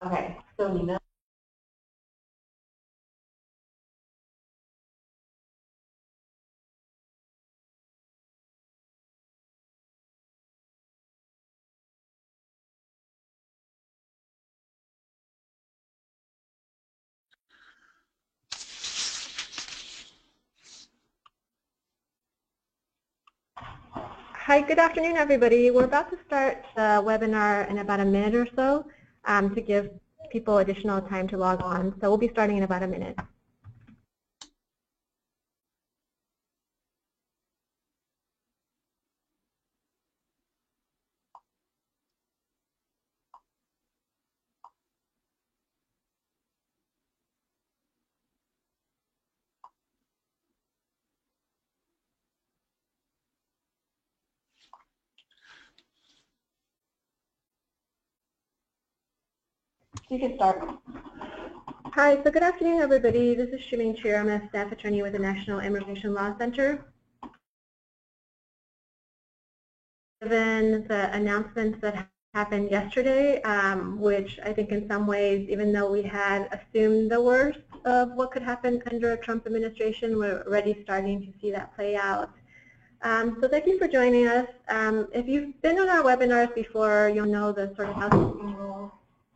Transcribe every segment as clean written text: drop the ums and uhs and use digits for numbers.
Okay, so Nina. Hi, good afternoon, everybody. We're about to start the webinar in about a minute or so to give people additional time to log on. So we'll be starting in about a minute. You can start. Hi, so good afternoon, everybody. This is Shuming Chir. I'm a staff attorney with the National Immigration Law Center. Given the announcements that happened yesterday, which I think in some ways, even though we had assumed the worst of what could happen under a Trump administration, we're already starting to see that play out. So thank you for joining us. If you've been on our webinars before, you'll know the sort of housekeeping rules.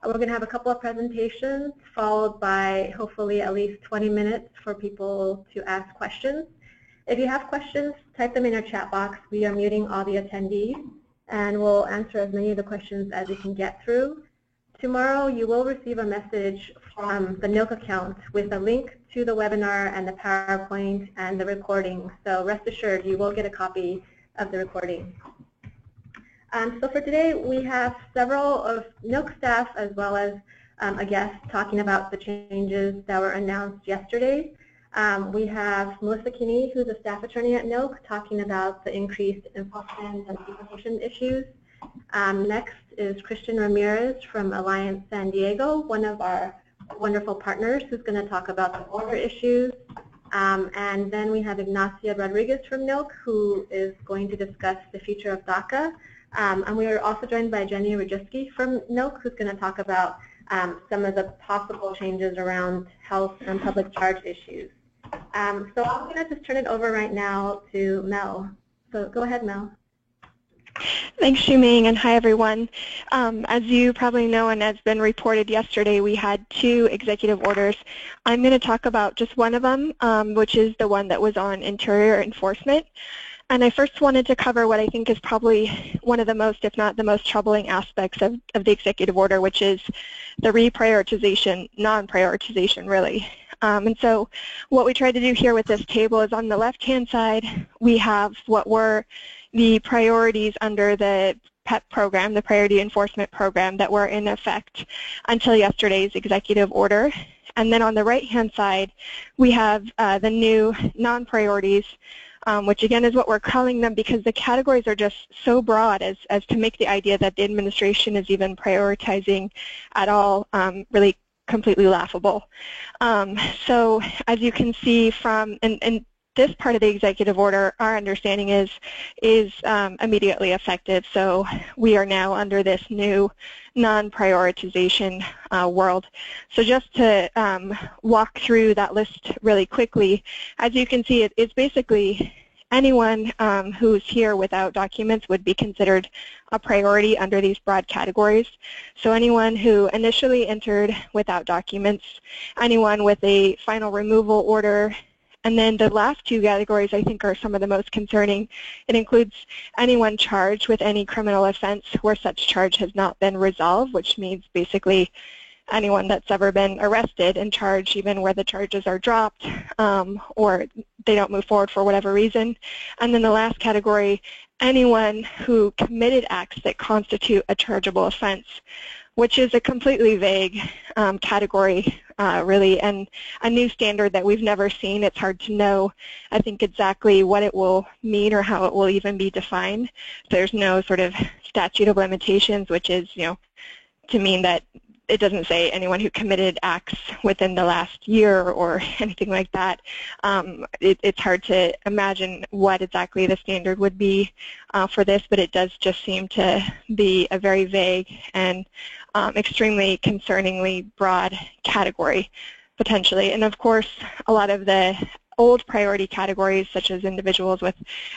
We're going to have a couple of presentations followed by hopefully at least 20 minutes for people to ask questions. If you have questions, type them in our chat box. We are muting all the attendees and we'll answer as many of the questions as we can get through. Tomorrow you will receive a message from the NILC account with a link to the webinar and the PowerPoint and the recording. So rest assured you will get a copy of the recording. So for today we have several of NILC staff as well as a guest talking about the changes that were announced yesterday. We have Melissa Kinney, who's a staff attorney at NILC, talking about the increased enforcement and deportation issues. Next is Christian Ramirez from Alliance San Diego, one of our wonderful partners, who's going to talk about the border issues. And then we have Ignacia Rodriguez from NILC, who is going to discuss the future of DACA. And we are also joined by Jenny Rajewski from NILC, who's going to talk about some of the possible changes around health and public charge issues. So I'm going to just turn it over right now to Mel. So go ahead, Mel. Thanks, Shuming, and hi, everyone. As you probably know and has been reported yesterday, we had 2 executive orders. I'm going to talk about just one of them, which is the one that was on interior enforcement. And I first wanted to cover what I think is probably one of the most, if not the most troubling aspects of the executive order, which is the reprioritization, non-prioritization, really. And so what we tried to do here with this table is on the left-hand side, we have what were the priorities under the PEP program, the Priority Enforcement Program, that were in effect until yesterday's executive order. And then on the right-hand side, we have the new non-priorities, which again is what we're calling them because the categories are just so broad as to make the idea that the administration is even prioritizing at all really completely laughable. So as you can see from, and this part of the executive order, our understanding is immediately effective. So we are now under this new non-prioritization world. So just to walk through that list really quickly, as you can see, it's basically anyone who's here without documents would be considered a priority under these broad categories. So anyone who initially entered without documents, anyone with a final removal order, and then the last 2 categories I think are some of the most concerning. It includes anyone charged with any criminal offense where such charge has not been resolved, which means basically anyone that's ever been arrested and charged even where the charges are dropped or they don't move forward for whatever reason. And then the last category, anyone who committed acts that constitute a chargeable offense, which is a completely vague category, really, and a new standard that we've never seen. It's hard to know, I think, exactly what it will mean or how it will even be defined. There's no sort of statute of limitations, which is, to mean that it doesn't say anyone who committed acts within the last year or anything like that. It's hard to imagine what exactly the standard would be for this, but it does just seem to be a very vague and extremely concerningly broad category, potentially. And of course, a lot of the old priority categories, such as individuals with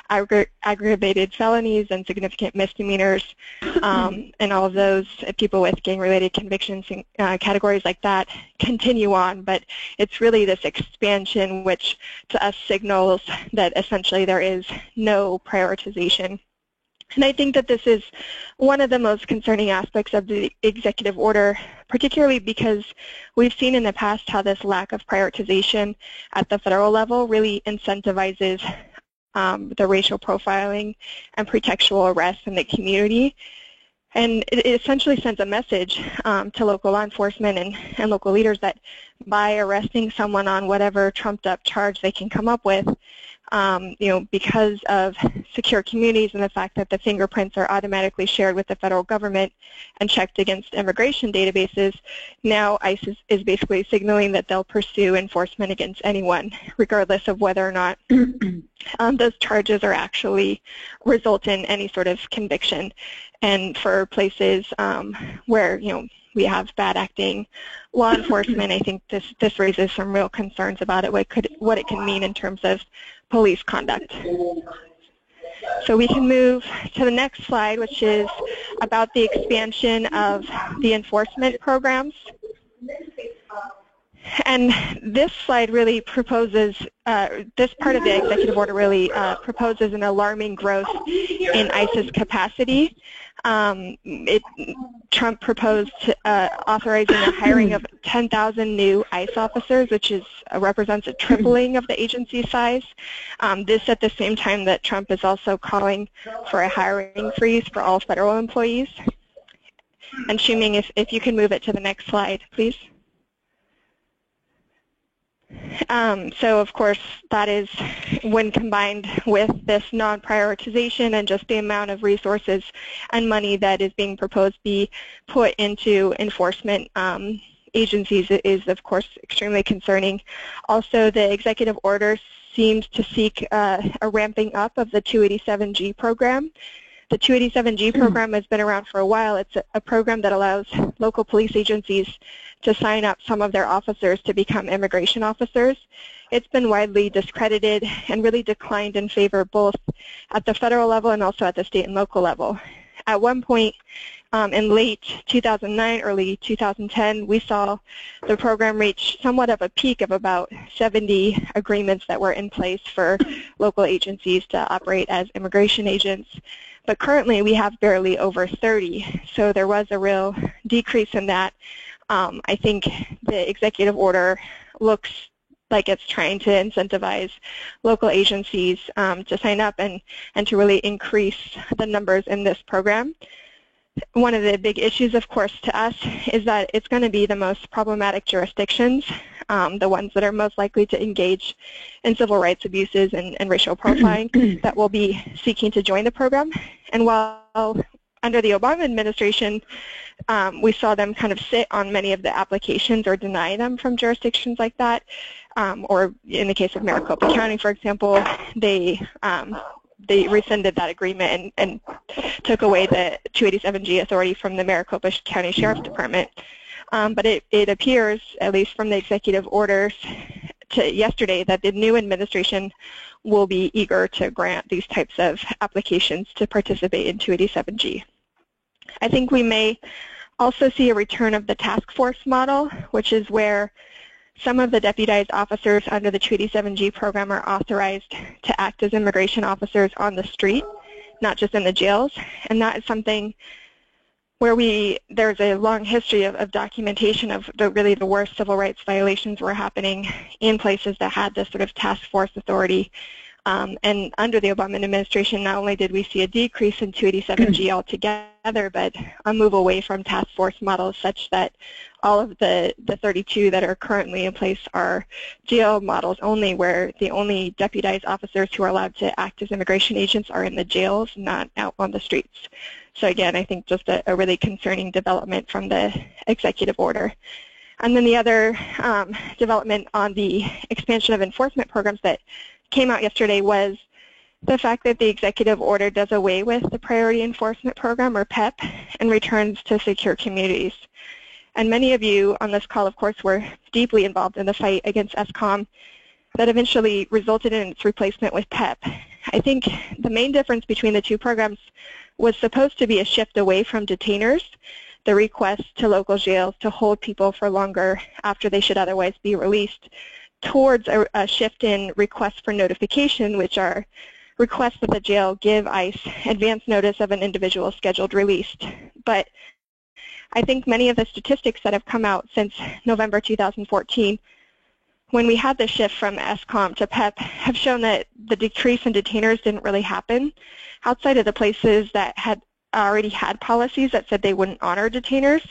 aggravated felonies and significant misdemeanors, and all of those people with gang-related convictions, categories like that, continue on. But it's really this expansion which to us signals that essentially there is no prioritization. And I think that this is one of the most concerning aspects of the executive order, particularly because we've seen in the past how this lack of prioritization at the federal level really incentivizes the racial profiling and pretextual arrests in the community. And it essentially sends a message to local law enforcement and local leaders that by arresting someone on whatever trumped-up charge they can come up with, because of secure communities and the fact that the fingerprints are automatically shared with the federal government and checked against immigration databases, now ICE is basically signaling that they'll pursue enforcement against anyone, regardless of whether or not those charges are actually result in any sort of conviction. And for places where, we have bad acting law enforcement, I think this raises some real concerns about it, what it can mean in terms of police conduct. So we can move to the next slide, which is about the expansion of the enforcement programs. And this slide really proposes, this part of the executive order really proposes an alarming growth in ICE's capacity. Trump proposed authorizing the hiring of 10,000 new ICE officers, which represents a tripling of the agency size. This at the same time that Trump is also calling for a hiring freeze for all federal employees. And Xiuming, if you can move it to the next slide, please. So of course that is, when combined with this non-prioritization and just the amount of resources and money that is being proposed be put into enforcement agencies, is of course extremely concerning. Also, the executive order seems to seek a ramping up of the 287G program. The 287G program has been around for a while. It's a program that allows local police agencies to sign up some of their officers to become immigration officers. It's been widely discredited and really declined in favor both at the federal level and also at the state and local level. At one point in late 2009, early 2010, we saw the program reach somewhat of a peak of about 70 agreements that were in place for local agencies to operate as immigration agents. But currently we have barely over 30, so there was a real decrease in that. I think the executive order looks like it's trying to incentivize local agencies to sign up and to really increase the numbers in this program. One of the big issues, of course, to us is that it's going to be the most problematic jurisdictions, the ones that are most likely to engage in civil rights abuses and racial profiling, that will be seeking to join the program. And while under the Obama administration, we saw them kind of sit on many of the applications or deny them from jurisdictions like that, or in the case of Maricopa County, for example, they rescinded that agreement and took away the 287G authority from the Maricopa County Sheriff's Department. But it appears, at least from the executive orders to yesterday, that the new administration will be eager to grant these types of applications to participate in 287G. I think we may also see a return of the task force model, which is where some of the deputized officers under the 287G program are authorized to act as immigration officers on the street, not just in the jails. And that is something where there's a long history of documentation of really the worst civil rights violations were happening in places that had this sort of task force authority. And under the Obama administration, not only did we see a decrease in 287G altogether, but a move away from task force models such that all of the 32 that are currently in place are jail models only, where the only deputized officers who are allowed to act as immigration agents are in the jails, not out on the streets. So again, I think just a really concerning development from the executive order. And then the other development on the expansion of enforcement programs that came out yesterday was the fact that the executive order does away with the Priority Enforcement Program, or PEP, and returns to secure communities. And many of you on this call, of course, were deeply involved in the fight against ESCOM that eventually resulted in its replacement with PEP. I think the main difference between the two programs was supposed to be a shift away from detainers, the request to local jails to hold people for longer after they should otherwise be released, towards a shift in requests for notification, which are requests that the jail give ICE advance notice of an individual scheduled released. But I think many of the statistics that have come out since November 2014, when we had the shift from ESCOM to PEP, have shown that the decrease in detainers didn't really happen outside of the places that had already had policies that said they wouldn't honor detainers.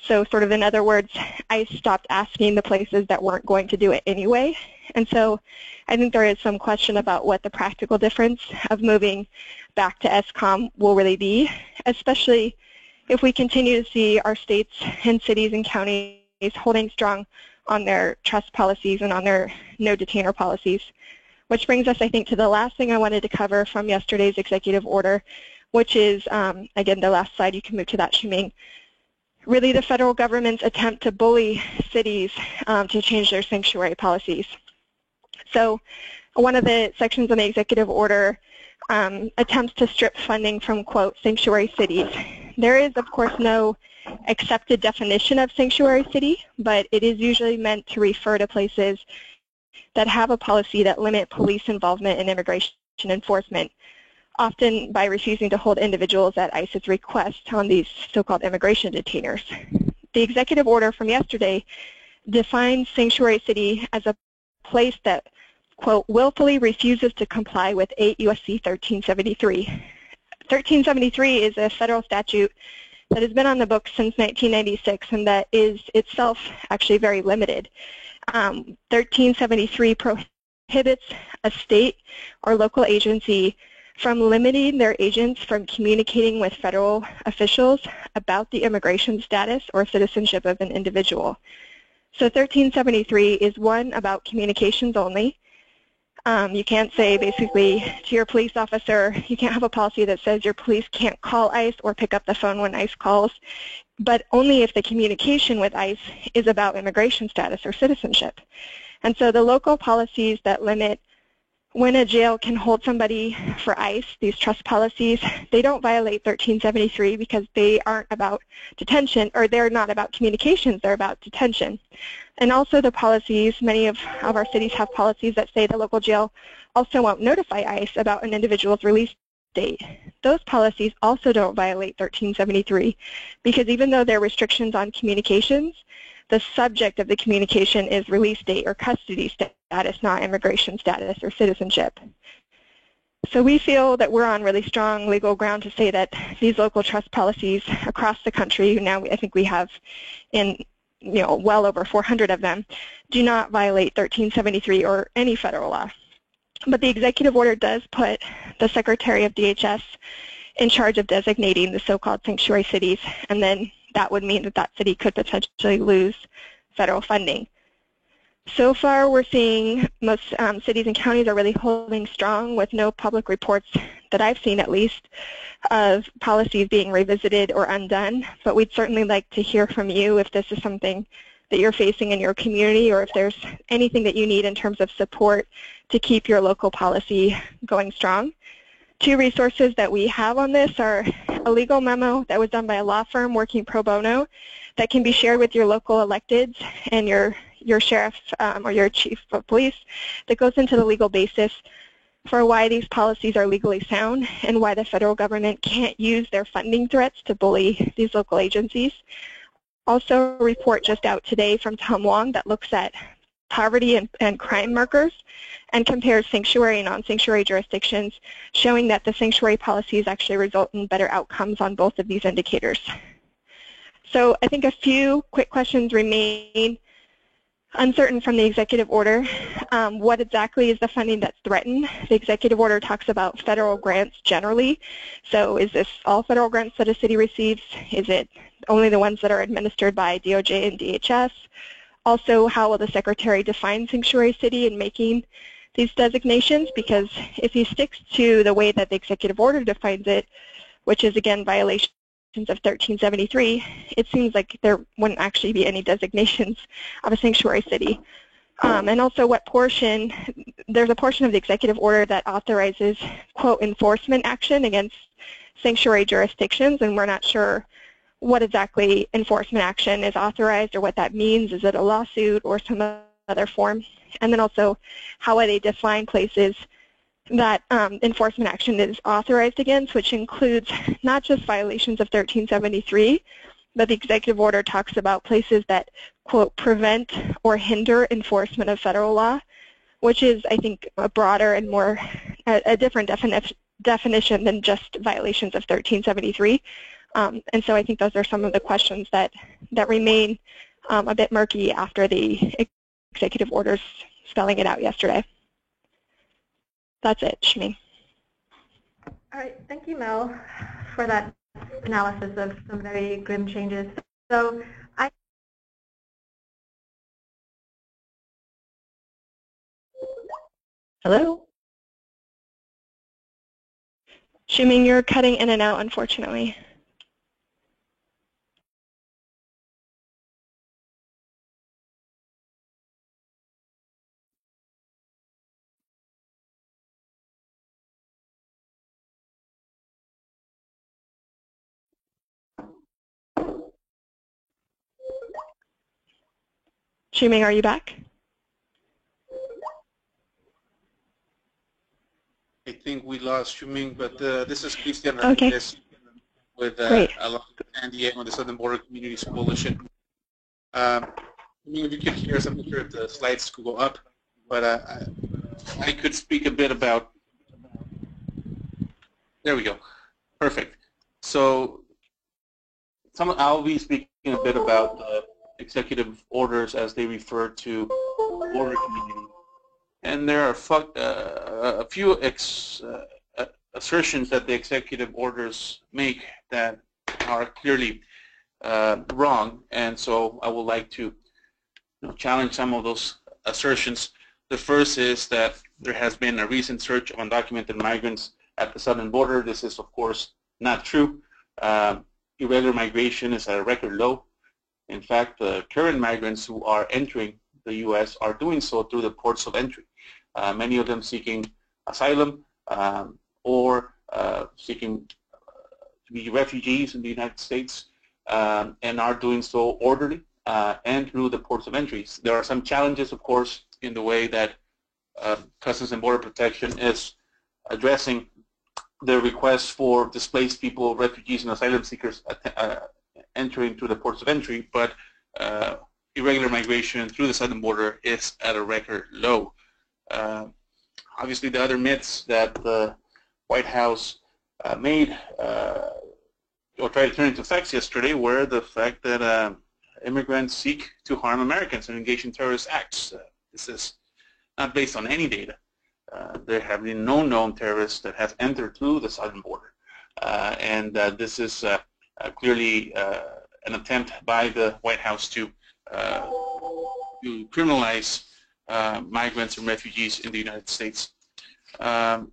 So sort of in other words, ICE stopped asking the places that weren't going to do it anyway. And so I think there is some question about what the practical difference of moving back to ESCOM will really be, especially if we continue to see our states and cities and counties holding strong on their trust policies and on their no detainer policies. Which brings us, I think, to the last thing I wanted to cover from yesterday's executive order, which is, again, the last slide. You can move to that, Shuming. Really the federal government's attempt to bully cities to change their sanctuary policies. So one of the sections in the executive order attempts to strip funding from, quote, sanctuary cities. There is, of course, no accepted definition of sanctuary city, but it is usually meant to refer to places that have a policy that limit police involvement in immigration enforcement, often by refusing to hold individuals at ICE's request on these so-called immigration detainers. The executive order from yesterday defines sanctuary city as a place that, quote, willfully refuses to comply with 8 U.S.C. 1373. 1373 is a federal statute that has been on the books since 1996 and that is itself actually very limited. 1373 prohibits a state or local agency from limiting their agents from communicating with federal officials about the immigration status or citizenship of an individual. So 1373 is one about communications only. You can't say basically to your police officer, you can't have a policy that says your police can't call ICE or pick up the phone when ICE calls, but only if the communication with ICE is about immigration status or citizenship. And so the local policies that limit when a jail can hold somebody for ICE, these trust policies, they don't violate 1373 because they aren't about detention, or they're not about communications, they're about detention. And also the policies, many of our cities have policies that say the local jail also won't notify ICE about an individual's release date. Those policies also don't violate 1373 because even though there are restrictions on communications, the subject of the communication is release date or custody status, not immigration status or citizenship. So we feel that we're on really strong legal ground to say that these local trust policies across the country, now I think we have in well over 400 of them, do not violate 1373 or any federal law. But the executive order does put the Secretary of DHS in charge of designating the so-called sanctuary cities, and then that would mean that that city could potentially lose federal funding. So far, we're seeing most cities and counties are really holding strong with no public reports that I've seen, at least, of policies being revisited or undone. But we'd certainly like to hear from you if this is something that you're facing in your community or if there's anything that you need in terms of support to keep your local policy going strong. Two resources that we have on this are a legal memo that was done by a law firm working pro bono that can be shared with your local electeds and your sheriff or your chief of police that goes into the legal basis for why these policies are legally sound and why the federal government can't use their funding threats to bully these local agencies. Also, a report just out today from Tom Wong that looks at poverty and crime markers and compares sanctuary and non-sanctuary jurisdictions, showing that the sanctuary policies actually result in better outcomes on both of these indicators. So I think a few quick questions remain uncertain from the executive order. What exactly is the funding that's threatened? The executive order talks about federal grants generally. So is this all federal grants that a city receives? Is it only the ones that are administered by DOJ and DHS? Also, how will the Secretary define sanctuary city in making these designations, because if he sticks to the way that the executive order defines it, which is again violations of 1373, it seems like there wouldn't actually be any designations of a sanctuary city. And also what portion, there's a portion of the executive order that authorizes, quote, enforcement action against sanctuary jurisdictions, and we're not sure what exactly enforcement action is authorized or what that means. Is it a lawsuit or some other form? And then also, how are they define places that enforcement action is authorized against, which includes not just violations of 1373, but the executive order talks about places that, quote, prevent or hinder enforcement of federal law, which is, I think, a broader and more, a different definition than just violations of 1373. And so I think those are some of the questions that remain a bit murky after the executive orders spelling it out yesterday. That's it, Shiming. All right, thank you, Mel, for that analysis of some very grim changes. So Hello? Shiming, you're cutting in and out, unfortunately. Shiming, are you back? I think we lost Shuming, but this is Christian Okay. Ramirez with along with Andy on the Southern Border Communities Coalition. I mean, if you could hear us, I'm not sure if the slides could go up, but I could speak a bit about. There we go. Perfect. So I'll be speaking a bit about the executive orders as they refer to border community. And there are a few assertions that the executive orders make that are clearly wrong, and so I would like to challenge some of those assertions. The first is that there has been a recent surge of undocumented migrants at the southern border. This is, of course, not true. Irregular migration is at a record low. In fact, the current migrants who are entering the U.S. are doing so through the ports of entry. Many of them seeking asylum or seeking to be refugees in the United States and are doing so orderly and through the ports of entries. There are some challenges, of course, in the way that Customs and Border Protection is addressing the requests for displaced people, refugees, and asylum seekers entering through the ports of entry, but irregular migration through the southern border is at a record low. Obviously, the other myths that the White House made or tried to turn into facts yesterday were the fact that immigrants seek to harm Americans and engage in terrorist acts. This is not based on any data. There have been no known terrorists that have entered through the southern border. And this is clearly an attempt by the White House to criminalize migrants and refugees in the United States. And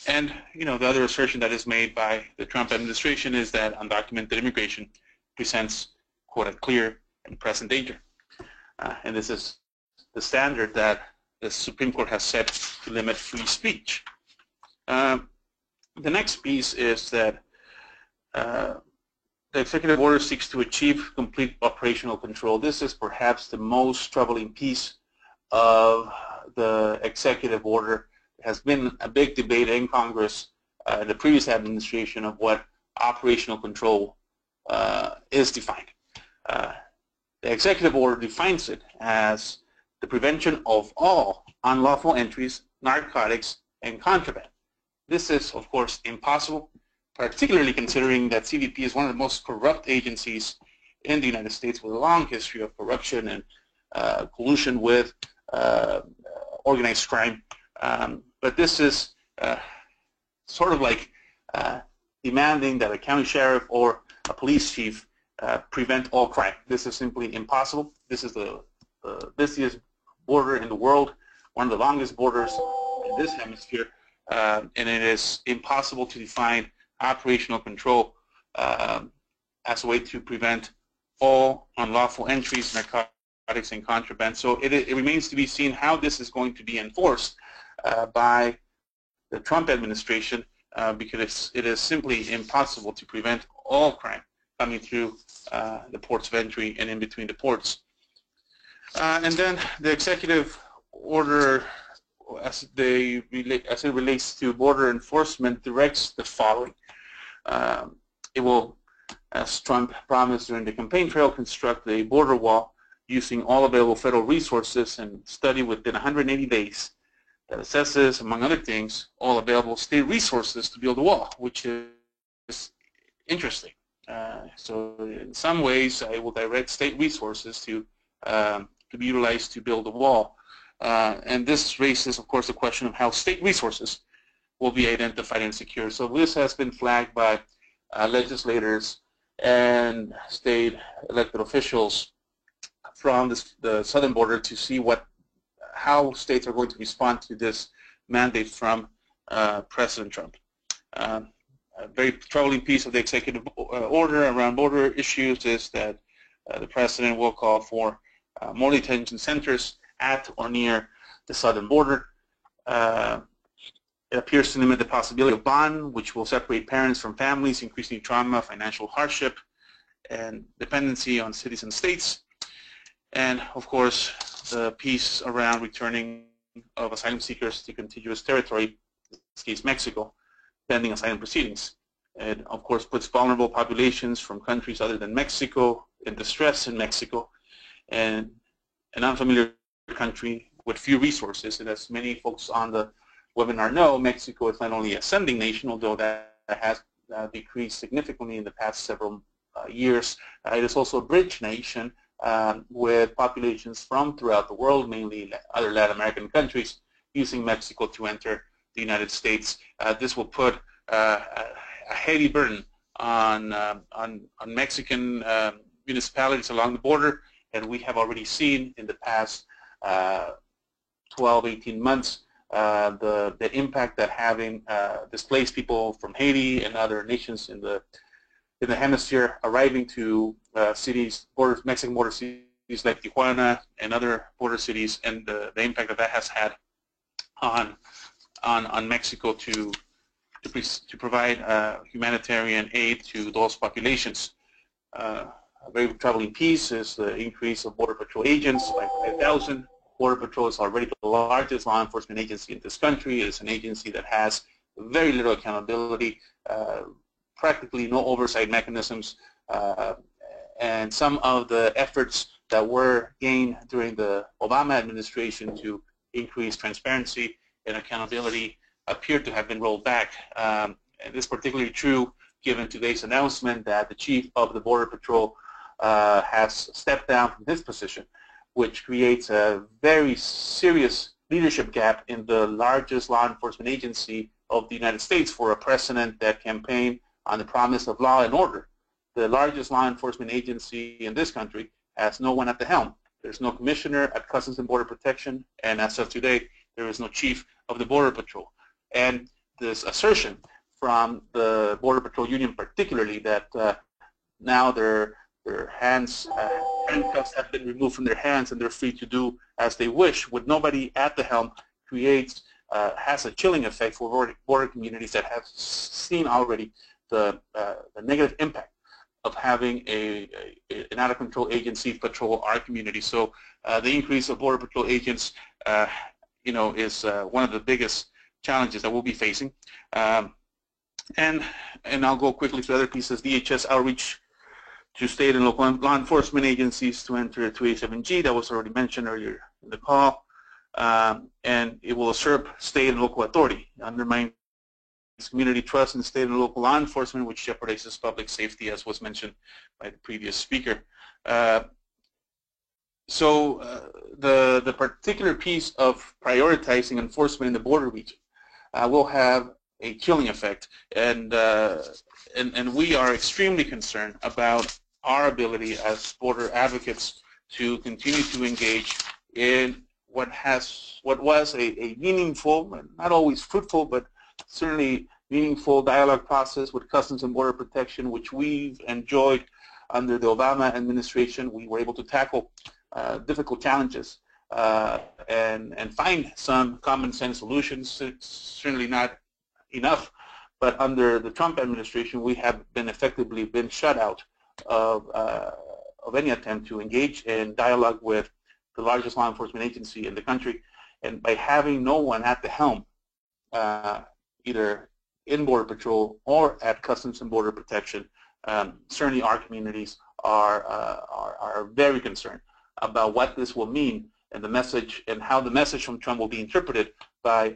the other assertion that is made by the Trump administration is that undocumented immigration presents, quote, a clear and present danger. And this is the standard that the Supreme Court has set to limit free speech. The next piece is that the executive order seeks to achieve complete operational control. This is perhaps the most troubling piece of the executive order. There has been a big debate in Congress in the previous administration of what operational control is defined. The executive order defines it as the prevention of all unlawful entries, narcotics, and contraband. This is, of course, impossible, particularly considering that CBP is one of the most corrupt agencies in the United States with a long history of corruption and collusion with organized crime. But this is sort of like demanding that a county sheriff or a police chief prevent all crime. This is simply impossible. This is the busiest border in the world one of the longest borders in this hemisphere, and it is impossible to define operational control as a way to prevent all unlawful entries, narcotics, and contraband. So it remains to be seen how this is going to be enforced by the Trump administration, because it is simply impossible to prevent all crime coming through the ports of entry and in between the ports. And then the executive order, as it relates to border enforcement, directs the following. It will, as Trump promised during the campaign trail, construct a border wall using all available federal resources and study within 180 days that assesses, among other things, all available state resources to build a wall, which is interesting. So in some ways, it will direct state resources to be utilized to build a wall. And this raises, of course, the question of how state resources will be identified and secured. So this has been flagged by legislators and state elected officials from the southern border to see how states are going to respond to this mandate from President Trump. A very troubling piece of the executive order around border issues is that the President will call for more detention centers at or near the southern border. It appears to limit the possibility of bond, which will separate parents from families, increasing trauma, financial hardship, and dependency on cities and states. And, of course, the piece around returning of asylum seekers to contiguous territory, in this case Mexico, pending asylum proceedings. It, of course, puts vulnerable populations from countries other than Mexico in distress in Mexico, and an unfamiliar country with few resources. And as many folks on the webinar know, Mexico is not only a sending nation, although that has decreased significantly in the past several years. It is also a bridge nation with populations from throughout the world, mainly other Latin American countries, using Mexico to enter the United States. This will put a heavy burden on Mexican municipalities along the border, and we have already seen in the past 12, 18 months the impact that having displaced people from Haiti and other nations in the hemisphere arriving to cities, Mexican border cities like Tijuana and other border cities, and the impact that has had on Mexico to provide humanitarian aid to those populations. A very troubling piece is the increase of Border Patrol agents by 5,000. Border Patrol is already the largest law enforcement agency in this country. It is an agency that has very little accountability, practically no oversight mechanisms, and some of the efforts that were gained during the Obama administration to increase transparency and accountability appear to have been rolled back. And this is particularly true given today's announcement that the chief of the Border Patrol has stepped down from his position, which creates a very serious leadership gap in the largest law enforcement agency of the United States for a president that campaigned on the promise of law and order. The largest law enforcement agency in this country has no one at the helm. There's no commissioner at Customs and Border Protection, and as of today, there is no chief of the Border Patrol. And this assertion from the Border Patrol Union particularly that now their handcuffs have been removed from their hands and they're free to do as they wish with nobody at the helm has a chilling effect for border communities that have seen already the negative impact of having an out-of-control agency patrol our community. So the increase of Border Patrol agents, is one of the biggest challenges that we'll be facing. And I'll go quickly to other pieces. DHS outreach to state and local law enforcement agencies to enter 287G, that was already mentioned earlier in the call, and it will usurp state and local authority, undermine community trust in state and local law enforcement, which jeopardizes public safety, as was mentioned by the previous speaker. So the particular piece of prioritizing enforcement in the border region will have a chilling effect, and we are extremely concerned about our ability as border advocates to continue to engage in what was a meaningful, not always fruitful, but certainly meaningful dialogue process with Customs and Border Protection, which we've enjoyed under the Obama administration. We were able to tackle difficult challenges and find some common sense solutions. It's certainly not enough, but under the Trump administration, we have been effectively shut out of any attempt to engage in dialogue with the largest law enforcement agency in the country. And by having no one at the helm, either in Border Patrol or at Customs and Border Protection, certainly our communities are very concerned about what this will mean and the message and how the message from Trump will be interpreted by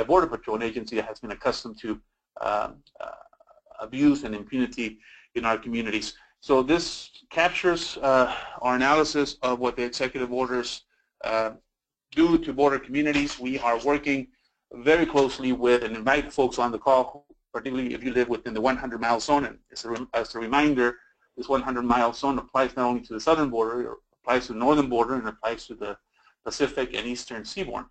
Border Patrol, an agency that has been accustomed to abuse and impunity in our communities. So this captures our analysis of what the executive orders do to border communities. We are working very closely with and invite folks on the call, particularly if you live within the 100-mile zone. And as a reminder, this 100-mile zone applies not only to the southern border, it applies to the northern border, and applies to the Pacific and Eastern Seaboard.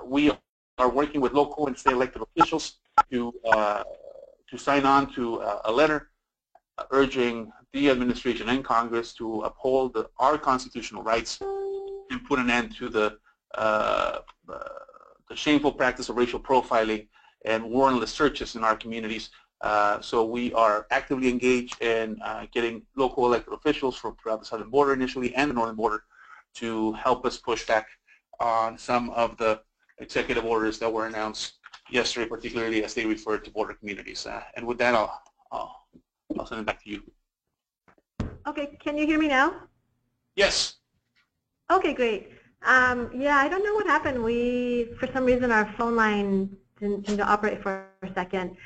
We are working with local and state elected officials to sign on to a letter urging the administration and Congress to uphold our constitutional rights and put an end to the shameful practice of racial profiling and warrantless searches in our communities. So we are actively engaged in getting local elected officials from throughout the southern border initially and the northern border to help us push back on some of the executive orders that were announced yesterday, particularly as they refer to border communities. And with that, I'll send it back to you. Okay, can you hear me now? Yes. Okay, great. Yeah, I don't know what happened. For some reason, our phone line didn't seem to operate for a second.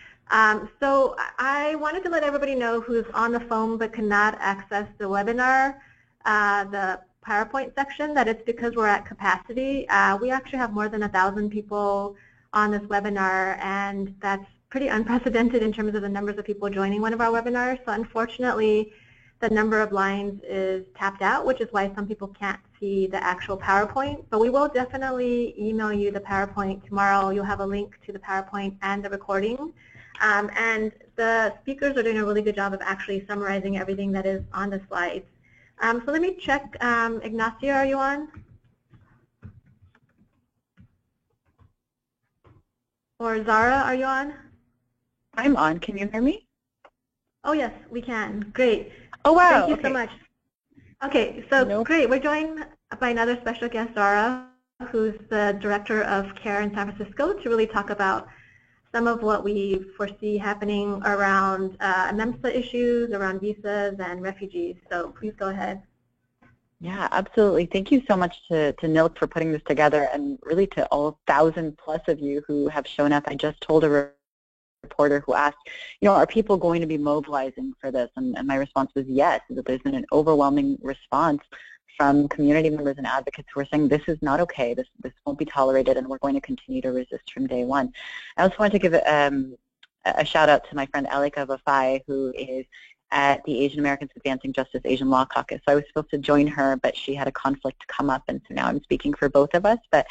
So I wanted to let everybody know who's on the phone but cannot access the webinar, the PowerPoint section, that it's because we're at capacity. We actually have more than 1,000 people on this webinar, and that's pretty unprecedented in terms of the numbers of people joining one of our webinars. So unfortunately, the number of lines is tapped out, which is why some people can't see the actual PowerPoint. But we will definitely email you the PowerPoint tomorrow. You'll have a link to the PowerPoint and the recording. And the speakers are doing a really good job of actually summarizing everything that is on the slides. So let me check. Ignacio, are you on? Or Zara, are you on? I'm on. Can you hear me? Oh, yes, we can. Great. Oh, wow. Thank you so much. Okay, so great. We're joined by another special guest, Zara, who's the Director of CARE in San Francisco, to really talk about some of what we foresee happening around NMSA issues, around visas and refugees. So please go ahead. Yeah, absolutely. Thank you so much to NILC for putting this together, and really to all 1,000+ of you who have shown up. I just told a reporter who asked, are people going to be mobilizing for this? And my response was yes, that there's been an overwhelming response from community members and advocates who are saying this is not okay, this won't be tolerated, and we're going to continue to resist from day one. I also want to give a shout out to my friend Elika Vafai, who is at the Asian Americans Advancing Justice Asian Law Caucus. So I was supposed to join her, but she had a conflict come up, and so now I'm speaking for both of us. But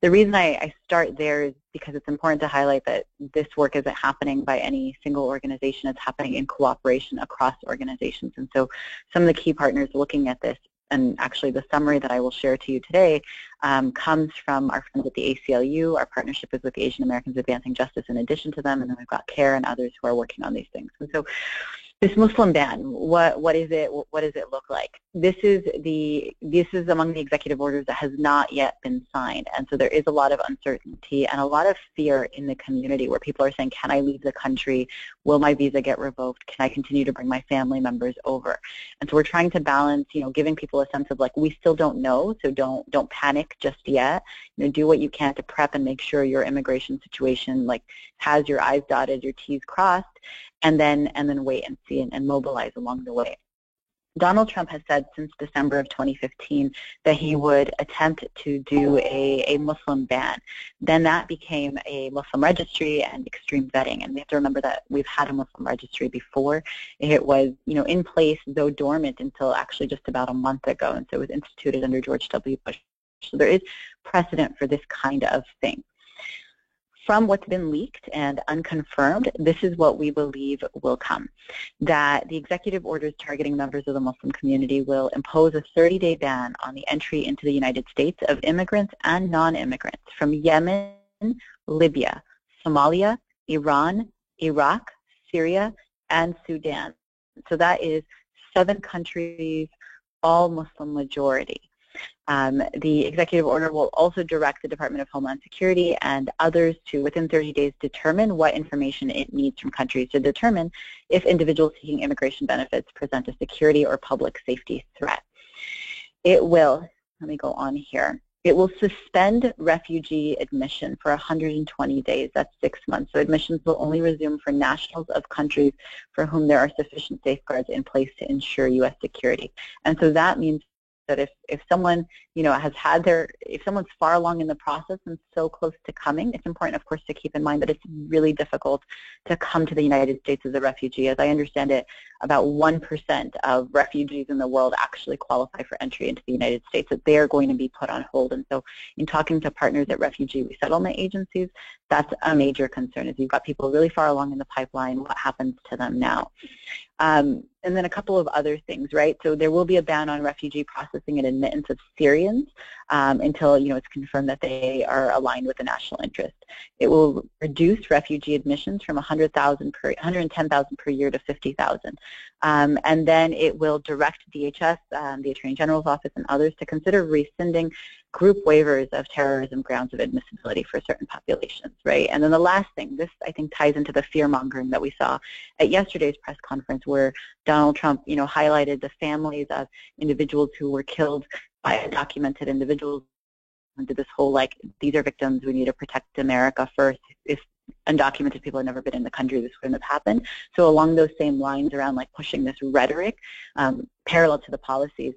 the reason I start there is because it's important to highlight that this work isn't happening by any single organization. It's happening in cooperation across organizations. And so some of the key partners looking at this, and actually the summary that I will share to you today, comes from our friends at the ACLU. Our partnership is with the Asian Americans Advancing Justice in addition to them, and then we've got CARE and others who are working on these things. And so this Muslim ban, what is it? What does it look like? This is among the executive orders that has not yet been signed, and so there is a lot of uncertainty and a lot of fear in the community where people are saying, can I leave the country? Will my visa get revoked? Can I continue to bring my family members over? And so we're trying to balance, giving people a sense of like, we still don't know, so don't panic just yet. Do what you can to prep and make sure your immigration situation has your I's dotted, your T's crossed, and then wait and see and mobilize along the way. Donald Trump has said since December of 2015 that he would attempt to do a Muslim ban. Then that became a Muslim registry and extreme vetting. And we have to remember that we've had a Muslim registry before. It was, in place, though dormant, until actually just about a month ago. And so it was instituted under George W. Bush. So there is precedent for this kind of thing. From what's been leaked and unconfirmed, this is what we believe will come. That the executive orders targeting members of the Muslim community will impose a 30-day ban on the entry into the United States of immigrants and non-immigrants from Yemen, Libya, Somalia, Iran, Iraq, Syria, and Sudan. So that is 7 countries, all Muslim majority. The executive order will also direct the Department of Homeland Security and others to, within 30 days, determine what information it needs from countries to determine if individuals seeking immigration benefits present a security or public safety threat. It will, let me go on here, it will suspend refugee admission for 120 days, that's 6 months. So admissions will only resume for nationals of countries for whom there are sufficient safeguards in place to ensure U.S. security. And so that means that if someone, if someone's far along in the process and so close to coming, it's important, of course, to keep in mind that it's really difficult to come to the United States as a refugee. As I understand it, about 1% of refugees in the world actually qualify for entry into the United States, that they are going to be put on hold. And so in talking to partners at refugee resettlement agencies, that's a major concern, is you've got people really far along in the pipeline. What happens to them now? And then a couple of other things, right? So there will be a ban on refugee processing and admittance of Syrians until it's confirmed that they are aligned with the national interest. It will reduce refugee admissions from 110,000 per year to 50,000, and then it will direct DHS, the Attorney General's office, and others to consider rescinding group waivers of terrorism grounds of admissibility for certain populations, right? And then the last thing, this I think ties into the fear-mongering that we saw at yesterday's press conference, where Donald Trump, highlighted the families of individuals who were killed by undocumented individuals, and did this whole, these are victims, we need to protect America first. If undocumented people had never been in the country, this wouldn't have happened. So along those same lines, around pushing this rhetoric parallel to the policies,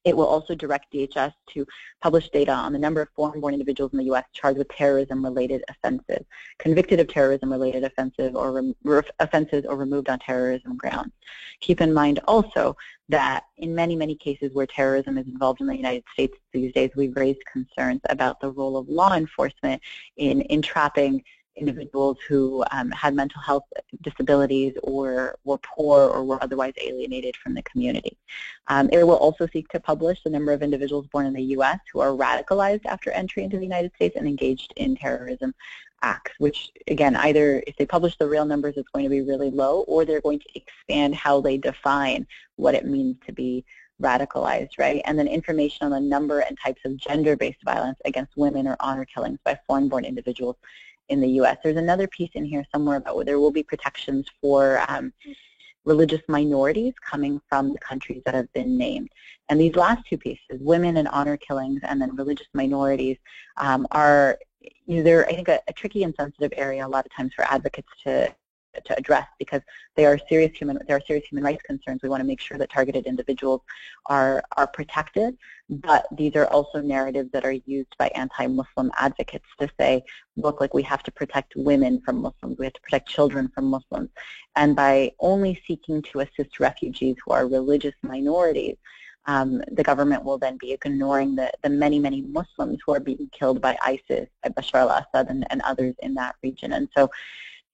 it will also direct DHS to publish data on the number of foreign-born individuals in the U.S. charged with terrorism-related offenses, convicted of terrorism-related offenses, or offenses or removed on terrorism grounds. Keep in mind also that in many, many cases where terrorism is involved in the United States these days, we've raised concerns about the role of law enforcement in entrapping individuals who had mental health disabilities or were poor or were otherwise alienated from the community. It will also seek to publish the number of individuals born in the U.S. who are radicalized after entry into the United States and engaged in terrorism acts, which, again, either if they publish the real numbers, it's going to be really low, or they're going to expand how they define what it means to be radicalized, right? And then information on the number and types of gender-based violence against women or honor killings by foreign-born individuals in the U.S. There's another piece in here somewhere about where there will be protections for religious minorities coming from the countries that have been named. And these last two pieces, women and honor killings and then religious minorities, are, they're, I think, a tricky and sensitive area a lot of times for advocates to address, because there are serious human rights concerns. We want to make sure that targeted individuals are protected, but these are also narratives that are used by anti-Muslim advocates to say, look, we have to protect women from Muslims, we have to protect children from Muslims, and by only seeking to assist refugees who are religious minorities, the government will then be ignoring the many, many Muslims who are being killed by ISIS, by Bashar al-Assad, and others in that region. And so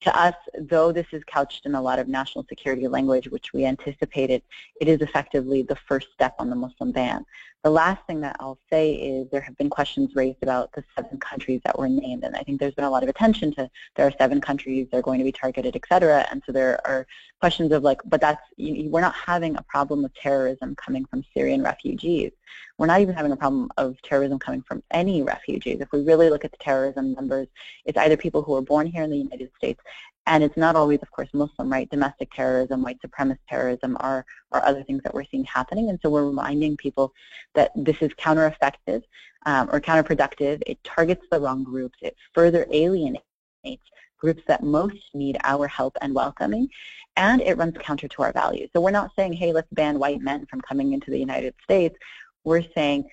to us, though this is couched in a lot of national security language, which we anticipated, it is effectively the first step on the Muslim ban. The last thing that I'll say is there have been questions raised about the 7 countries that were named, and I think there's been a lot of attention to there are 7 countries, they're going to be targeted, et cetera, and so there are questions of but that's, we're not having a problem of terrorism coming from Syrian refugees. We're not even having a problem of terrorism coming from any refugees. If we really look at the terrorism numbers, it's either people who are born here in the United States, and it's not always, of course, Muslim, right? Domestic terrorism, white supremacist terrorism are other things that we're seeing happening. And so we're reminding people that this is counter-effective or counterproductive. It targets the wrong groups. It further alienates groups that most need our help and welcoming, and it runs counter to our values. So we're not saying, hey, let's ban white men from coming into the United States. We're saying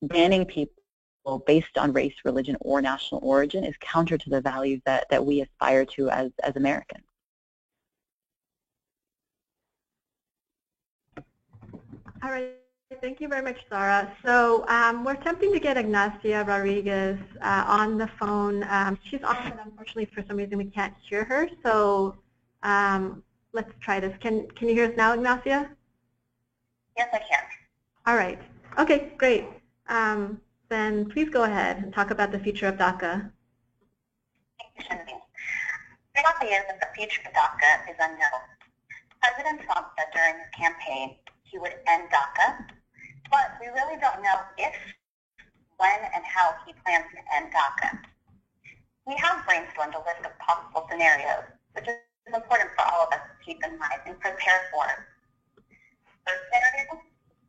banning people based on race, religion, or national origin is counter to the values that we aspire to as Americans. All right. Thank you very much, Sarah. So we're attempting to get Ignacia Rodriguez on the phone. She's on, but unfortunately, for some reason, we can't hear her. So let's try this. Can you hear us now, Ignacia? Yes, I can. All right. Okay, great. Then please go ahead and talk about the future of DACA. Thank you, Shanine. The reality is that the future of DACA is unknown. President Trump said during his campaign he would end DACA, but we really don't know if, when, and how he plans to end DACA. We have brainstormed a list of possible scenarios, which is important for all of us to keep in mind and prepare for. First scenario,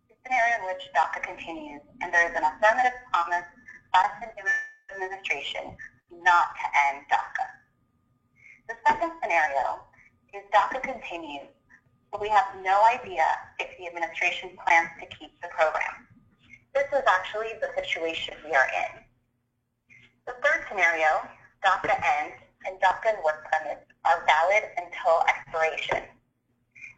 the scenario in which DACA continues and there is an affirmative promise by the new administration not to end DACA. The second scenario is DACA continues, but we have no idea if the administration plans to keep the program. This is actually the situation we are in. The third scenario, DACA ends and DACA and work permits are valid until expiration.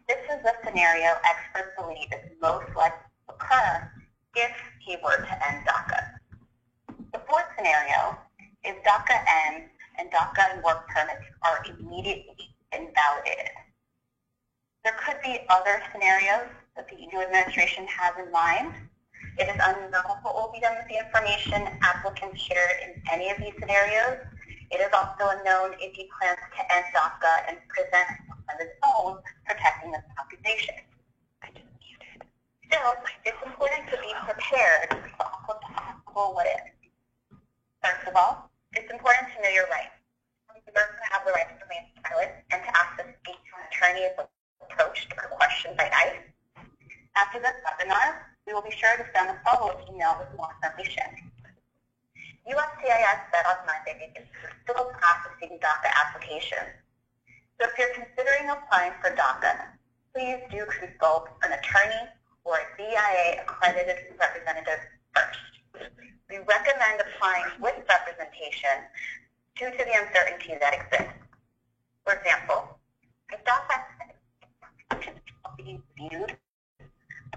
This is the scenario experts believe is most likely to occur if he were to end DACA. The fourth scenario is DACA ends and DACA and work permits are immediately invalidated. There could be other scenarios that the new administration has in mind. It is unknown what will be done with the information applicants shared in any of these scenarios. It is also unknown if he plans to end DACA and present on his own, protecting the population. Still, it's important to be prepared for all possible what ifs. First of all, it's important to know your rights. Remember to have the right to remain silent and to ask to speak to an attorney if approached or questioned by ICE. After this webinar, we will be sure to send a follow-up email with more information. USCIS said on Monday it is still processing DACA applications. So if you're considering applying for DACA, please do consult an attorney or a DIA accredited representative first. We recommend applying with representation due to the uncertainty that exists. For example, if DACA be viewed,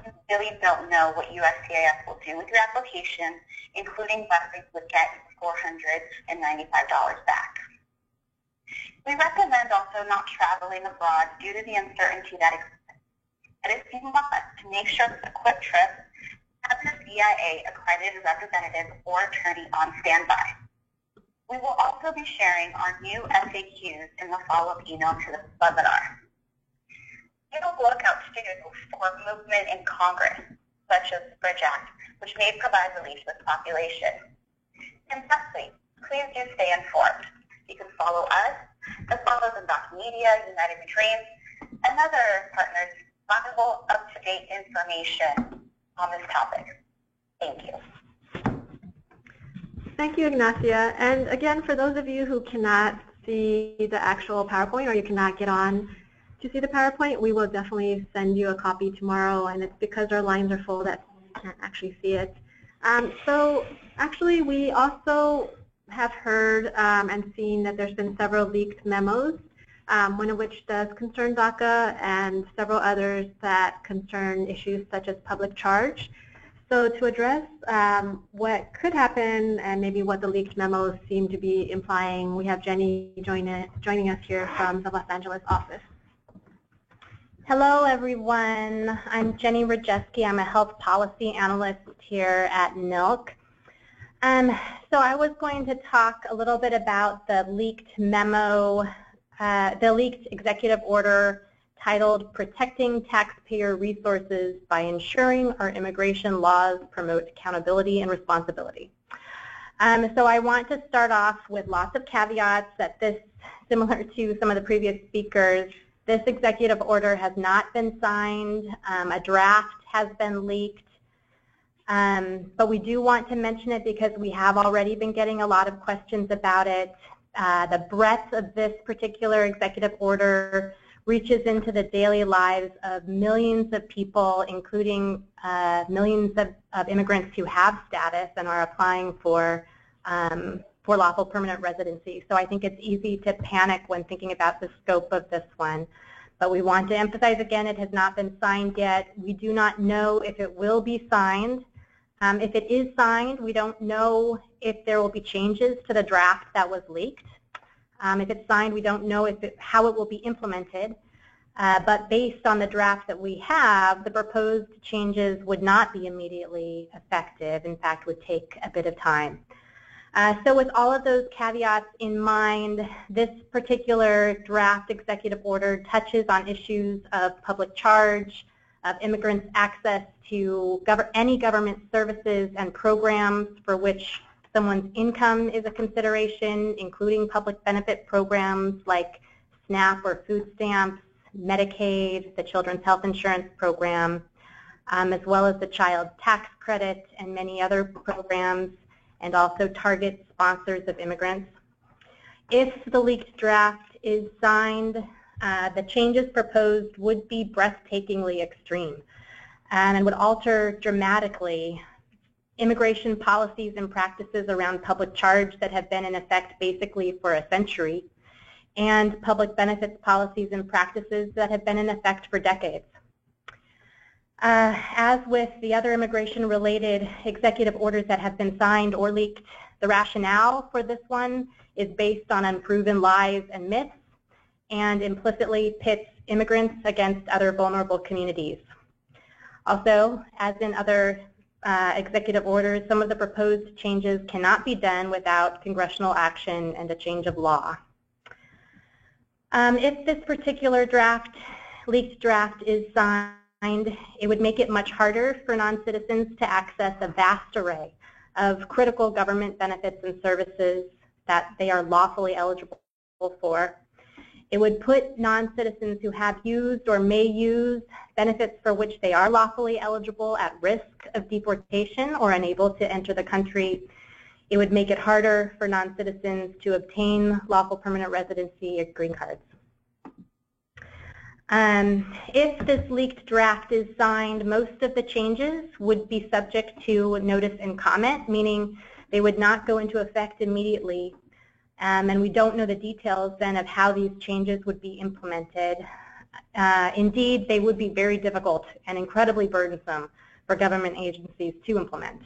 you really don't know what USCIS will do with your application, including whether you would get $495 back. We recommend also not traveling abroad due to the uncertainty that exists. And if you want to make sure that the quick trip, have your DIA accredited representative or attorney on standby. We will also be sharing our new FAQs in the follow-up email to this webinar. Be on the lookout too for movement in Congress, such as the Bridge Act, which may provide relief to the population. And lastly, please do stay informed. You can follow us, as well as Undoc Media, United We Dream, and other partners for valuable, up-to-date information on this topic. Thank you. Thank you, Ignacia. And again, for those of you who cannot see the actual PowerPoint or you cannot get on to see the PowerPoint, we will definitely send you a copy tomorrow, and it's because our lines are full that you can't actually see it. So actually, we also have heard and seen that there's been several leaked memos, one of which does concern DACA and several others that concern issues such as public charge. So to address what could happen and maybe what the leaked memos seem to be implying, we have Jenny joining us here from the Los Angeles office. Hello, everyone. I'm Jenny Rajeski. I'm a health policy analyst here at NILC. So I was going to talk a little bit about the leaked memo, the leaked executive order titled Protecting Taxpayer Resources by Ensuring Our Immigration Laws Promote Accountability and Responsibility. So I want to start off with lots of caveats that this, similar to some of the previous speakers, this executive order has not been signed. A draft has been leaked. But we do want to mention it because we have already been getting a lot of questions about it. The breadth of this particular executive order reaches into the daily lives of millions of people, including millions of immigrants who have status and are applying for lawful permanent residency. So I think it's easy to panic when thinking about the scope of this one. But we want to emphasize again, it has not been signed yet. We do not know if it will be signed. If it is signed, we don't know if there will be changes to the draft that was leaked. If it's signed, we don't know how it will be implemented. But based on the draft that we have, the proposed changes would not be immediately effective. In fact, would take a bit of time. So with all of those caveats in mind, this particular draft executive order touches on issues of public charge, of immigrants' access to any government services and programs for which someone's income is a consideration, including public benefit programs like SNAP or food stamps, Medicaid, the Children's Health Insurance Program, as well as the Child Tax Credit and many other programs, and also target sponsors of immigrants. If the leaked draft is signed, the changes proposed would be breathtakingly extreme and would alter dramatically immigration policies and practices around public charge that have been in effect basically for a century, and public benefits policies and practices that have been in effect for decades. As with the other immigration-related executive orders that have been signed or leaked, the rationale for this one is based on unproven lies and myths and implicitly pits immigrants against other vulnerable communities. Also, as in other executive orders, some of the proposed changes cannot be done without congressional action and a change of law. If this particular leaked draft is signed, it would make it much harder for non-citizens to access a vast array of critical government benefits and services that they are lawfully eligible for. It would put non-citizens who have used or may use benefits for which they are lawfully eligible at risk of deportation or unable to enter the country. It would make it harder for non-citizens to obtain lawful permanent residency or green cards. If this leaked draft is signed, most of the changes would be subject to notice and comment, meaning they would not go into effect immediately. And we don't know the details then of how these changes would be implemented. Indeed, they would be very difficult and incredibly burdensome for government agencies to implement.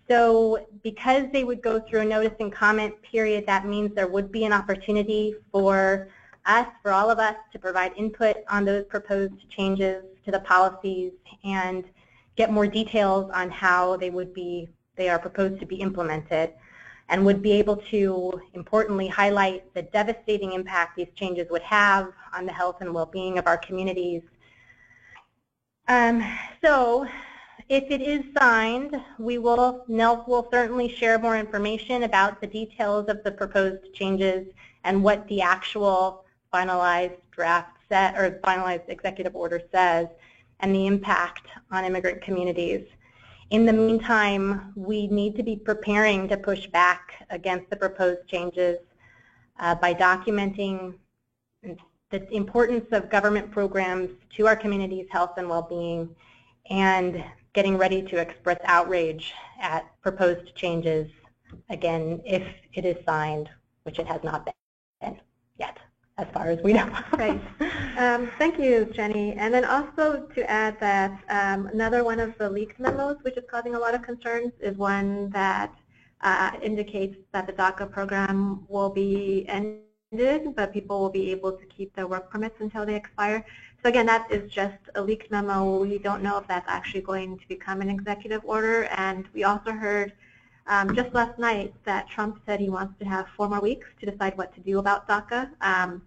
So because they would go through a notice and comment period, that means there would be an opportunity for us, for all of us, to provide input on those proposed changes to the policies and get more details on how they are proposed to be implemented, and would be able to, importantly, highlight the devastating impact these changes would have on the health and well-being of our communities. So if it is signed, NELC will certainly share more information about the details of the proposed changes and what the actual finalized draft set or finalized executive order says and the impact on immigrant communities. In the meantime, we need to be preparing to push back against the proposed changes by documenting the importance of government programs to our community's health and well-being, and getting ready to express outrage at proposed changes, again, if it is signed, which it has not been yet, as far as we know. Right. Thank you, Jenny. And then also to add that another one of the leaked memos, which is causing a lot of concerns, is one that indicates that the DACA program will be ended, but people will be able to keep their work permits until they expire. So again, that is just a leaked memo. We don't know if that's actually going to become an executive order. And we also heard just last night that Trump said he wants to have 4 more weeks to decide what to do about DACA.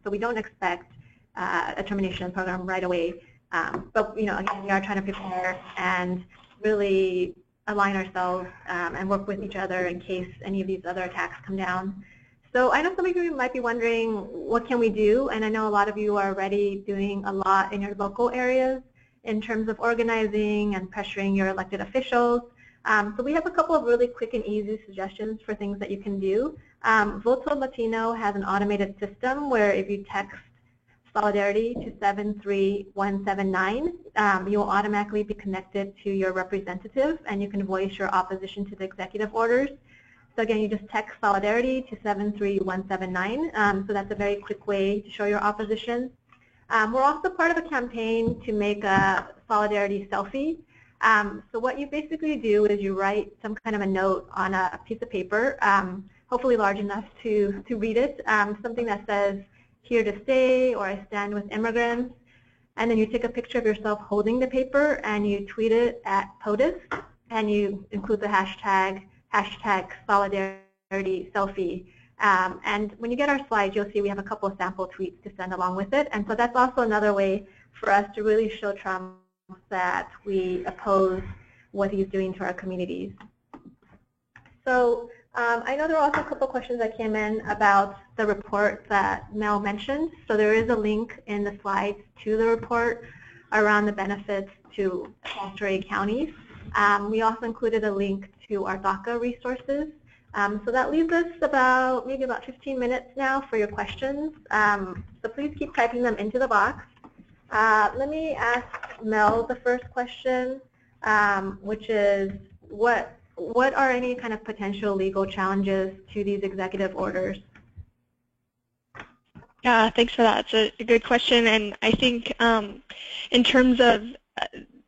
So we don't expect a termination program right away. But again, we are trying to prepare and really align ourselves and work with each other in case any of these other attacks come down. So I know some of you might be wondering, what can we do? And I know a lot of you are already doing a lot in your local areas in terms of organizing and pressuring your elected officials. So we have a couple of really quick and easy suggestions for things that you can do. Voto Latino has an automated system where if you text Solidarity to 73179, you will automatically be connected to your representative and you can voice your opposition to the executive orders. So again, you just text Solidarity to 73179. So that's a very quick way to show your opposition. We're also part of a campaign to make a Solidarity selfie. So what you basically do is you write some kind of a note on a piece of paper, hopefully large enough to read it, something that says, "Here to stay," or "I stand with immigrants." And then you take a picture of yourself holding the paper and you tweet it at POTUS and you include the hashtag Solidarity Selfie. And when you get our slides, you'll see we have a couple of sample tweets to send along with it. And so that's also another way for us to really show Trump that we oppose what he's doing to our communities. So I know there are also a couple of questions that came in about the report that Mel mentioned. So there is a link in the slides to the report around the benefits to sanctuary counties. We also included a link to our DACA resources. So that leaves us maybe about 15 minutes now for your questions. So please keep typing them into the box. Let me ask Mel the first question, which is what are any kind of potential legal challenges to these executive orders? Yeah, thanks for that. It's a good question, and I think in terms of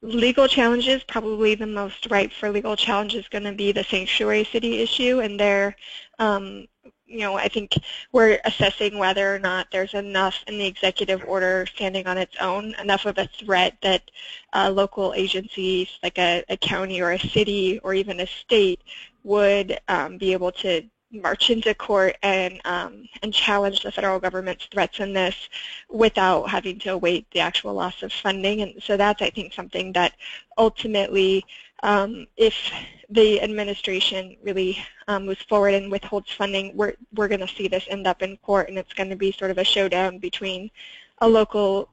legal challenges, probably the most ripe for legal challenge is going to be the sanctuary city issue, and there, I think we're assessing whether or not there's enough in the executive order standing on its own, enough of a threat that local agencies like a county or a city or even a state would be able to march into court and challenge the federal government's threats in this without having to await the actual loss of funding. And so that's, I think, something that ultimately, if the administration really moves forward and withholds funding, we're going to see this end up in court, and it's going to be sort of a showdown between local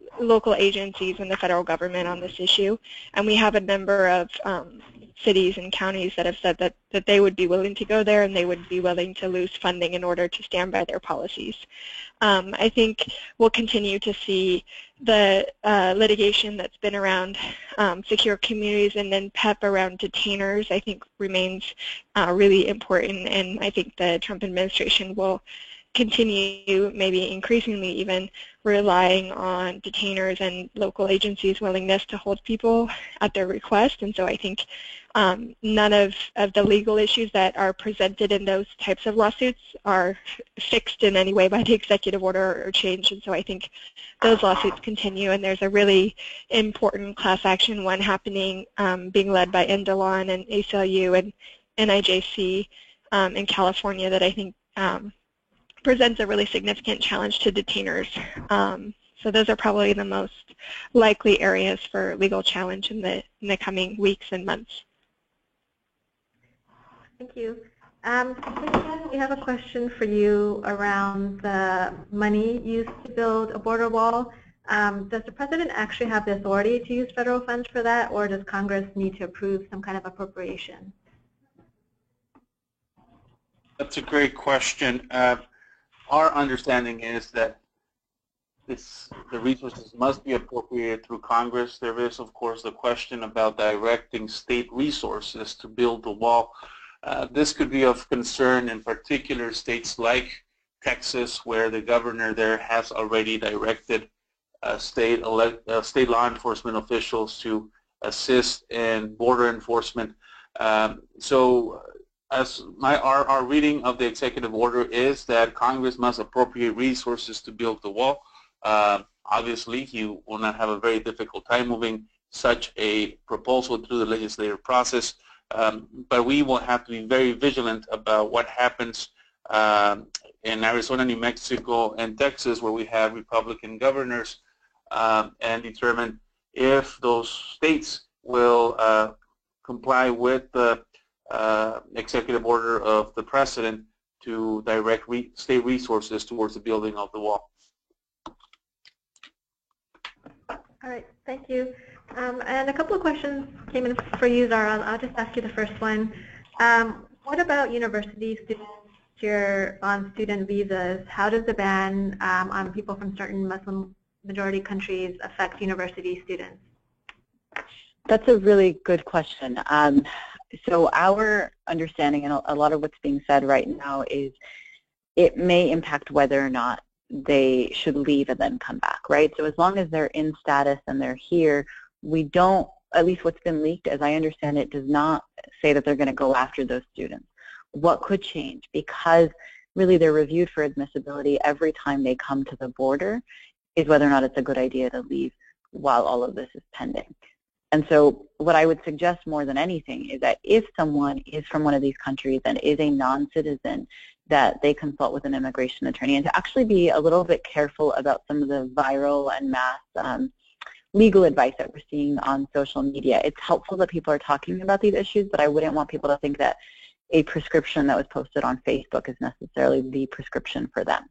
agencies and the federal government on this issue. And we have a number of cities and counties that have said that they would be willing to go there and they would be willing to lose funding in order to stand by their policies. I think we'll continue to see the litigation that's been around secure communities, and then PEP around detainers, I think remains really important, and I think the Trump administration will continue, maybe increasingly even, relying on detainers and local agencies' willingness to hold people at their request. And so I think none of the legal issues that are presented in those types of lawsuits are fixed in any way by the executive order or changed. And so I think those lawsuits continue, and there's a really important class action one happening, being led by Indalon and ACLU and NIJC in California, that I think presents a really significant challenge to detainers. So those are probably the most likely areas for legal challenge in the coming weeks and months. Thank you. We have a question for you around the money used to build a border wall. Does the President actually have the authority to use federal funds for that, or does Congress need to approve some kind of appropriation? That's a great question. Our understanding is that the resources must be appropriated through Congress. There is, of course, the question about directing state resources to build the wall. This could be of concern in particular states like Texas, where the governor there has already directed state law enforcement officials to assist in border enforcement. So as our reading of the executive order is that Congress must appropriate resources to build the wall. Obviously, you will not have a very difficult time moving such a proposal through the legislative process, but we will have to be very vigilant about what happens in Arizona, New Mexico, and Texas, where we have Republican governors, and determine if those states will comply with the executive order of the President to direct state resources towards the building of the wall. All right, thank you. And a couple of questions came in for you, Zara. I'll just ask you the first one. What about university students here on student visas, how does the ban on people from certain Muslim majority countries affect university students? That's a really good question. So our understanding, and a lot of what's being said right now, is it may impact whether or not they should leave and then come back, right? So as long as they're in status and they're here, we don't, at least what's been leaked, as I understand it, does not say that they're going to go after those students. What could change? Because really they're reviewed for admissibility every time they come to the border, is whether or not it's a good idea to leave while all of this is pending. And so what I would suggest more than anything is that if someone is from one of these countries and is a non-citizen, that they consult with an immigration attorney, and to actually be a little bit careful about some of the viral and mass legal advice that we're seeing on social media. It's helpful that people are talking about these issues, but I wouldn't want people to think that a prescription that was posted on Facebook is necessarily the prescription for them.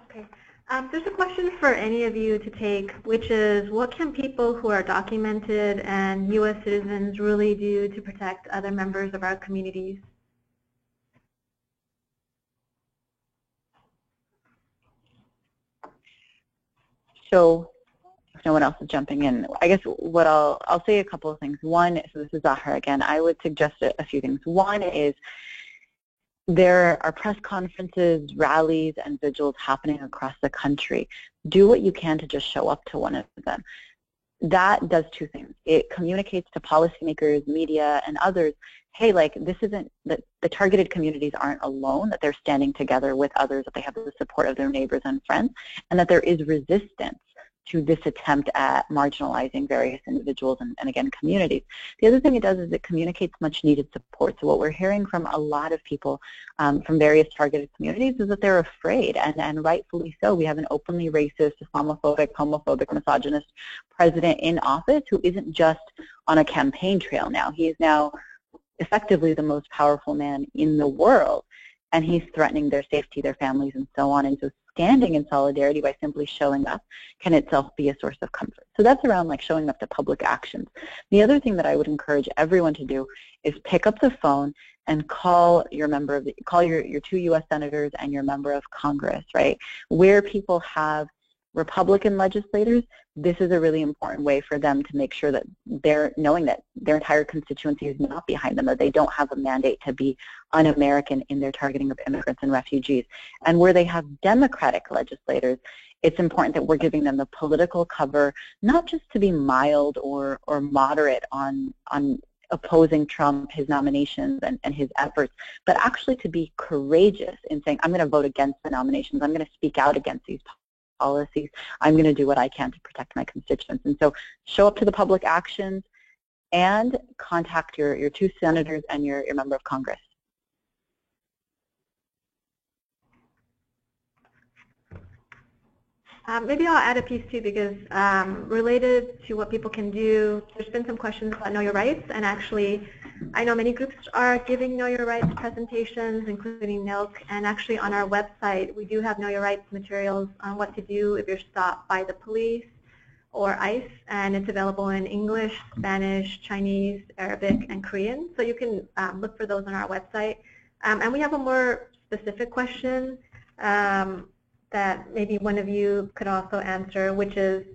Okay. There's a question for any of you to take, which is, what can people who are documented and U.S. citizens really do to protect other members of our communities? So if no one else is jumping in, I guess what I'll say a couple of things. One, so this is Zahra again, I would suggest a few things. One is, there are press conferences, rallies, and vigils happening across the country. Do what you can to just show up to one of them. That does two things. It communicates to policymakers, media, and others, hey, like, this isn't, that the targeted communities aren't alone, that they're standing together with others, that they have the support of their neighbors and friends, and that there is resistance to this attempt at marginalizing various individuals and again, communities. The other thing it does is it communicates much needed support. So what we're hearing from a lot of people from various targeted communities is that they're afraid, and rightfully so. We have an openly racist, Islamophobic, homophobic, misogynist president in office who isn't just on a campaign trail now. He is now effectively the most powerful man in the world, and he's threatening their safety, their families, and so on. And so standing in solidarity by simply showing up can itself be a source of comfort. So that's around like showing up to public actions. The other thing that I would encourage everyone to do is pick up the phone and call your member of call your 2 U.S. senators and your member of Congress, right? Where people have Republican legislators, this is a really important way for them to make sure that they're knowing that their entire constituency is not behind them, that they don't have a mandate to be un-American in their targeting of immigrants and refugees. And where they have Democratic legislators, it's important that we're giving them the political cover, not just to be mild or moderate on opposing Trump, his nominations, and his efforts, but actually to be courageous in saying, I'm going to vote against the nominations, I'm going to speak out against these policies, I'm going to do what I can to protect my constituents. And so show up to the public actions and contact your 2 senators and your member of Congress. Maybe I'll add a piece too, because related to what people can do, there's been some questions about Know Your Rights, and actually I know many groups are giving Know Your Rights presentations, including NILC, and actually on our website we do have Know Your Rights materials on what to do if you're stopped by the police or ICE, and it's available in English, Spanish, Chinese, Arabic, and Korean, so you can look for those on our website. And we have a more specific question that maybe one of you could also answer, which is,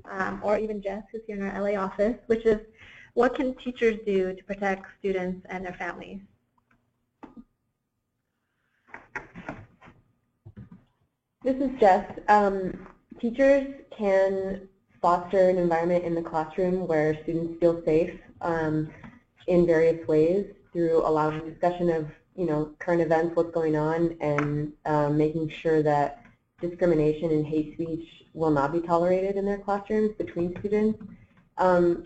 or even Jess, who's here in our LA office, which is, what can teachers do to protect students and their families? This is Jess. Teachers can foster an environment in the classroom where students feel safe in various ways, through allowing discussion of, current events, what's going on, and making sure that discrimination and hate speech will not be tolerated in their classrooms between students.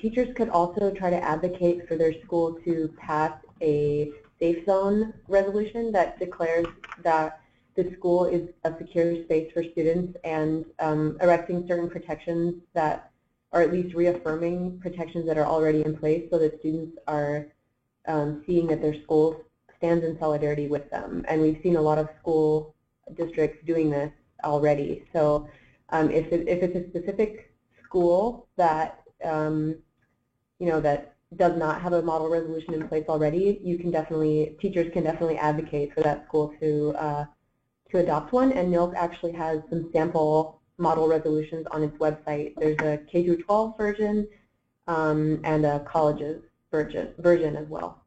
Teachers could also try to advocate for their school to pass a safe zone resolution that declares that the school is a secure space for students, and erecting certain protections that, or at least reaffirming protections that are already in place, so that students are seeing that their school stands in solidarity with them. And we've seen a lot of school districts doing this already. So if it's a specific school that that does not have a model resolution in place already, teachers can definitely advocate for that school to adopt one. And NILC actually has some sample model resolutions on its website. There's a K-12 version and a colleges version as well.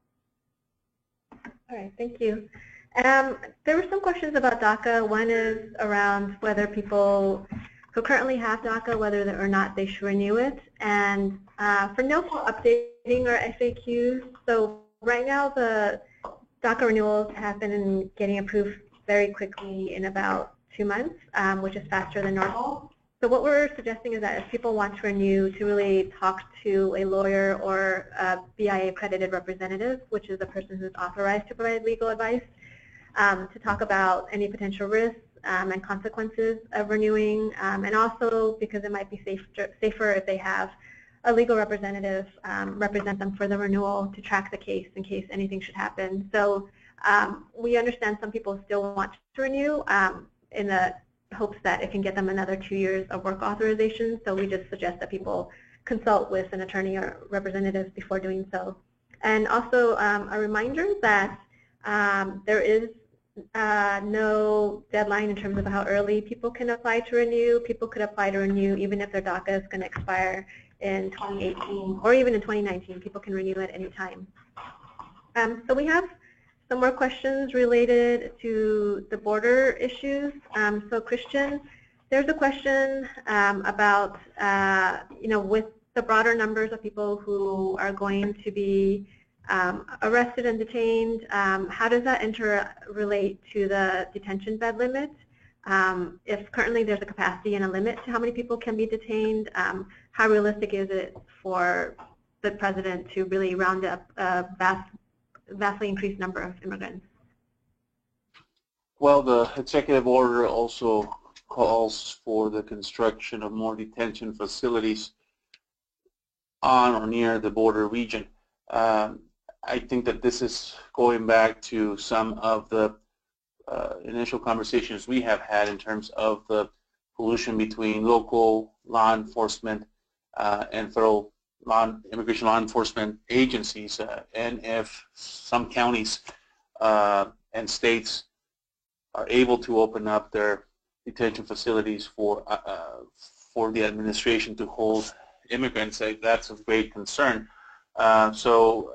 All right, thank you. There were some questions about DACA. One is around whether people who currently have DACA, whether or not they should renew it. And for NILC, we're updating our FAQs. So right now, the DACA renewals have been getting approved very quickly in about 2 months, which is faster than normal. So what we're suggesting is that if people want to renew, to really talk to a lawyer or a BIA-accredited representative, which is a person who's authorized to provide legal advice, to talk about any potential risks and consequences of renewing, and also because it might be safer if they have a legal representative represent them for the renewal to track the case in case anything should happen. So we understand some people still want to renew in the hopes that it can get them another 2 years of work authorization. So we just suggest that people consult with an attorney or representative before doing so. And also a reminder that there is no deadline in terms of how early people can apply to renew. People could apply to renew even if their DACA is going to expire in 2018 or even in 2019. People can renew at any time. So we have some more questions related to the border issues. So Christian, there's a question about, with the broader numbers of people who are going to be arrested and detained, how does that interrelate to the detention bed limit? If currently there's a capacity and a limit to how many people can be detained, how realistic is it for the president to really round up a vastly increased number of immigrants? Well, the executive order also calls for the construction of more detention facilities on or near the border region. I think that this is going back to some of the initial conversations we have had in terms of the collusion between local law enforcement and federal immigration law enforcement agencies, and if some counties and states are able to open up their detention facilities for the administration to hold immigrants, that's of great concern. So,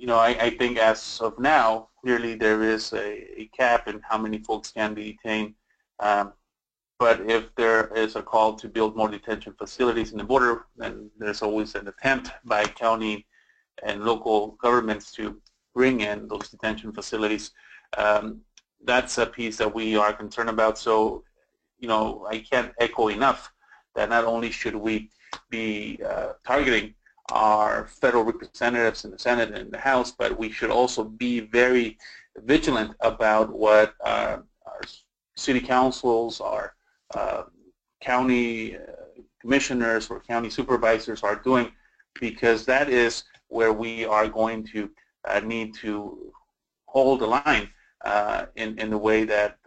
I think as of now, clearly there is a cap in how many folks can be detained. But if there is a call to build more detention facilities in the border, then there's always an attempt by county and local governments to bring in those detention facilities. That's a piece that we are concerned about. So, I can't echo enough that not only should we be targeting our federal representatives in the Senate and the House, but we should also be very vigilant about what our city councils, our county commissioners or county supervisors are doing, because that is where we are going to need to hold the line in the way that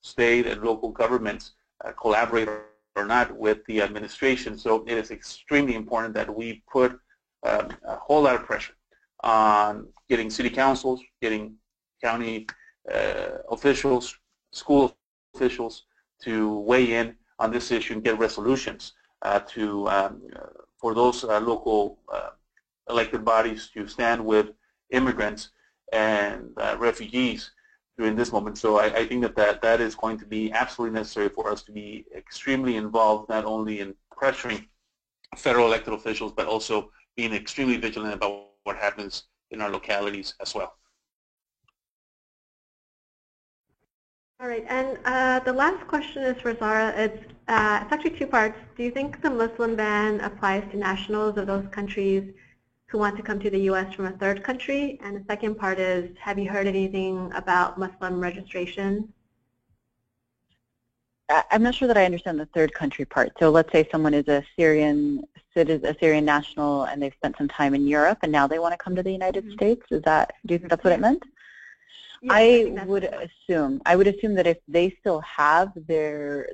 state and local governments collaborate or not with the administration. So it is extremely important that we put a whole lot of pressure on getting city councils, getting county officials, school officials to weigh in on this issue and get resolutions for those local elected bodies to stand with immigrants and refugees during this moment. So I think that is going to be absolutely necessary for us to be extremely involved, not only in pressuring federal elected officials, but also being extremely vigilant about what happens in our localities as well. All right, and the last question is for Zara. It's actually two parts. Do you think the Muslim ban applies to nationals of those countries who want to come to the U.S. from a third country? And the second part is, have you heard anything about Muslim registration? I'm not sure that I understand the third country part. So let's say someone is a Syrian citizen, a Syrian national, and they've spent some time in Europe, and now they want to come to the United States. Do you think that's what it meant? Yeah, I would assume that if they still have their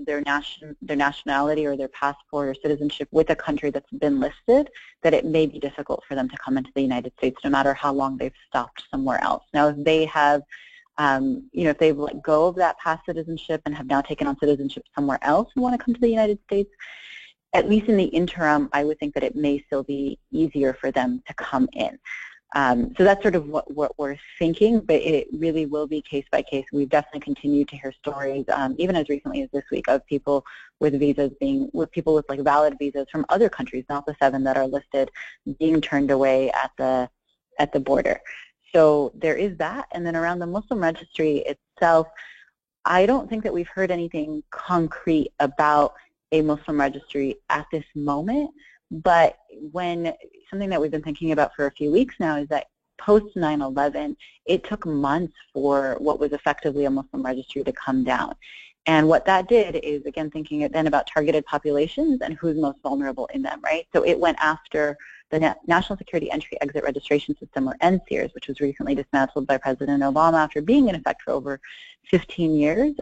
nationality or their passport or citizenship with a country that's been listed, that it may be difficult for them to come into the United States no matter how long they've stopped somewhere else. Now, if they have, if they've let go of that past citizenship and have now taken on citizenship somewhere else and want to come to the United States, at least in the interim, I would think that it may still be easier for them to come in. So that's sort of what we're thinking, but it really will be case by case. We've definitely continued to hear stories, even as recently as this week, of people with visas people with like valid visas from other countries, not the 7 that are listed, being turned away at the border. So there is that, and then around the Muslim registry itself, I don't think that we've heard anything concrete about a Muslim registry at this moment. But something that we've been thinking about for a few weeks now is that post 9/11, it took months for what was effectively a Muslim registry to come down. And what that did is, again, thinking then about targeted populations and who's most vulnerable in them, right? So it went after the National Security Entry-Exit Registration System, or NSEERS, which was recently dismantled by President Obama after being in effect for over 15 years.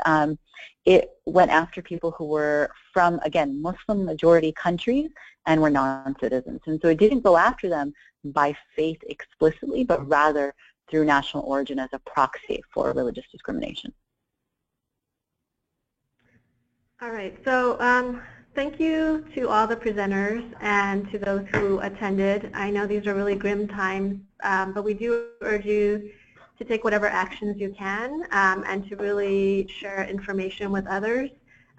It went after people who were from, again, Muslim-majority countries and were non-citizens. And so it didn't go after them by faith explicitly, but rather through national origin as a proxy for religious discrimination. All right, so thank you to all the presenters and to those who attended. I know these are really grim times, but we do urge you to take whatever actions you can and to really share information with others.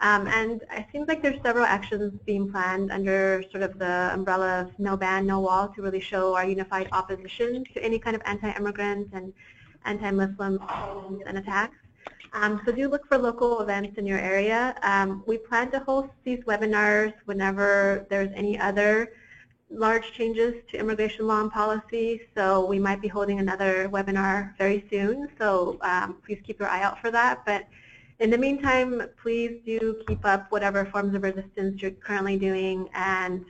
And it seems like there's several actions being planned under sort of the umbrella of No Ban, No Wall to really show our unified opposition to any kind of anti-immigrant and anti-Muslim and attacks. So do look for local events in your area. We plan to host these webinars whenever there's any other large changes to immigration law and policy. So we might be holding another webinar very soon. So please keep your eye out for that. But in the meantime, please do keep up whatever forms of resistance you're currently doing and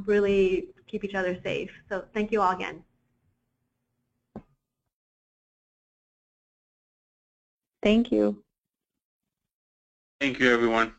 really keep each other safe. So thank you all again. Thank you. Thank you, everyone.